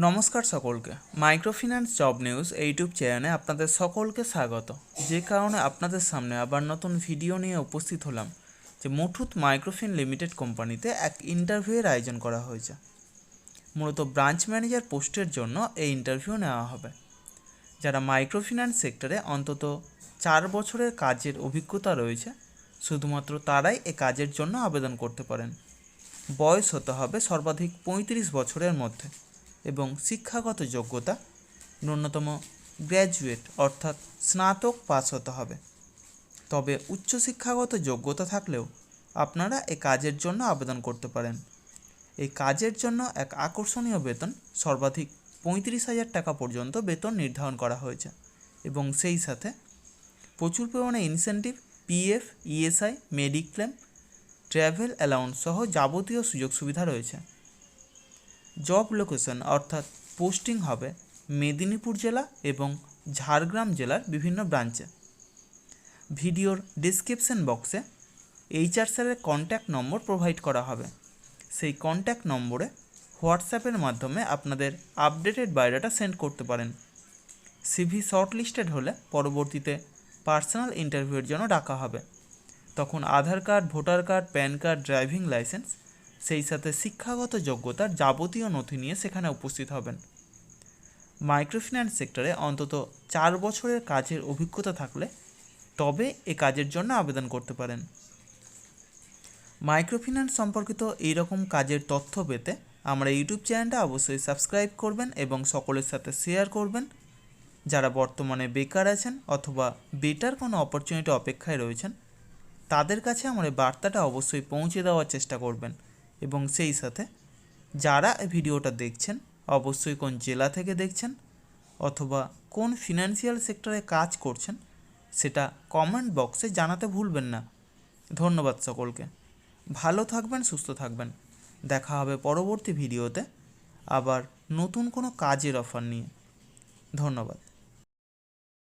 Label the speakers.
Speaker 1: নমস্কার সকলকে। Microfinance job news YouTube চ্যানেলে আপনাদের সকলকে স্বাগত। যে কারণে আপনাদের সামনে আবার নতুন ভিডিও নিয়ে উপস্থিত হলাম যে মুথুট মাইক্রোফিন লিমিটেড কোম্পানিতে এক ইন্টারভিউয়ের আয়োজন করা হয়েছে। মূলত ব্রাঞ্চ ম্যানেজার পোস্টের জন্য এই ইন্টারভিউ নেওয়া হবে। যারা মাইক্রোফিন্যান্স সেক্টরে অন্তত 4 বছরের কাজের অভিজ্ঞতা রয়েছে শুধুমাত্র তারাই এ কাজের জন্য আবেদন করতে পারেন। বয়স হতে হবে সর্বাধিক 35 বছরের মধ্যে এবং শিক্ষাগত যোগ্যতা ন্যূনতম গ্র্যাজুয়েট অর্থাৎ স্নাতক পাস হতে হবে। তবে উচ্চশিক্ষাগত যোগ্যতা থাকলেও আপনারা এই কাজের জন্য আবেদন করতে পারেন। এই কাজের জন্য এক আকর্ষণীয় বেতন সর্বাধিক 35,000 টাকা পর্যন্ত বেতন নির্ধারণ করা হয়েছে এবং সেই সাথে প্রচুর পরিমাণে incentive, PF, ESI, mediclaim, travel allowance সহ যাবতীয় সুযোগ সুবিধা রয়েছে। জব লোকেশন অর্থাৎ পোস্টিং হবে মেদিনীপুর জেলা এবং ঝাড়গ্রাম জেলার বিভিন্ন ব্রাঞ্চে। ভিডিওর ডিসক্রিপশন বক্সে এইচআর স্যারের কন্ট্যাক্ট নম্বর প্রোভাইড করা হবে। সেই কন্ট্যাক্ট নম্বরে হোয়াটসঅ্যাপের মাধ্যমে আপনাদের আপডেটেড বায়োডাটা সেন্ড করতে পারেন। সিভি শর্টলিস্টেড হলে পরবর্তীতে পার্সোনাল ইন্টারভিউয়ের জন্য ডাকা হবে। তখন Aadhaar card, voter card, PAN card, driving licence সেই সাথে শিক্ষাগত যোগ্যতার যাবতীয় নথি নিয়ে সেখানে উপস্থিত হবেন। মাইক্রোফিন্যান্স সেক্টরে অন্তত 4 বছরের কাজের অভিজ্ঞতা থাকলে তবে এ কাজের জন্য আবেদন করতে পারেন। মাইক্রোফিন্যান্স সম্পর্কিত এইরকম কাজের তথ্য পেতে আমরা ইউটিউব চ্যানেলটা অবশ্যই সাবস্ক্রাইব করবেন এবং সকলের সাথে শেয়ার করবেন। যারা বর্তমানে বেকার আছেন অথবা বেটার কোনো অপরচুনিটি অপেক্ষায় রয়েছেন তাদের কাছে আমার এই বার্তাটা অবশ্যই পৌঁছে দেওয়ার চেষ্টা করবেন এবং সেই সাথে যারা এই ভিডিওটা দেখছেন অবশ্যই কোন জেলা থেকে দেখছেন অথবা কোন ফিনান্সিয়াল সেক্টরে কাজ করছেন সেটা কমেন্ট বক্সে জানাতে ভুলবেন না। ধন্যবাদ সকলকে। ভালো থাকবেন, সুস্থ থাকবেন। দেখা হবে পরবর্তী ভিডিওতে আবার নতুন কোনো কাজের অফার নিয়ে। ধন্যবাদ।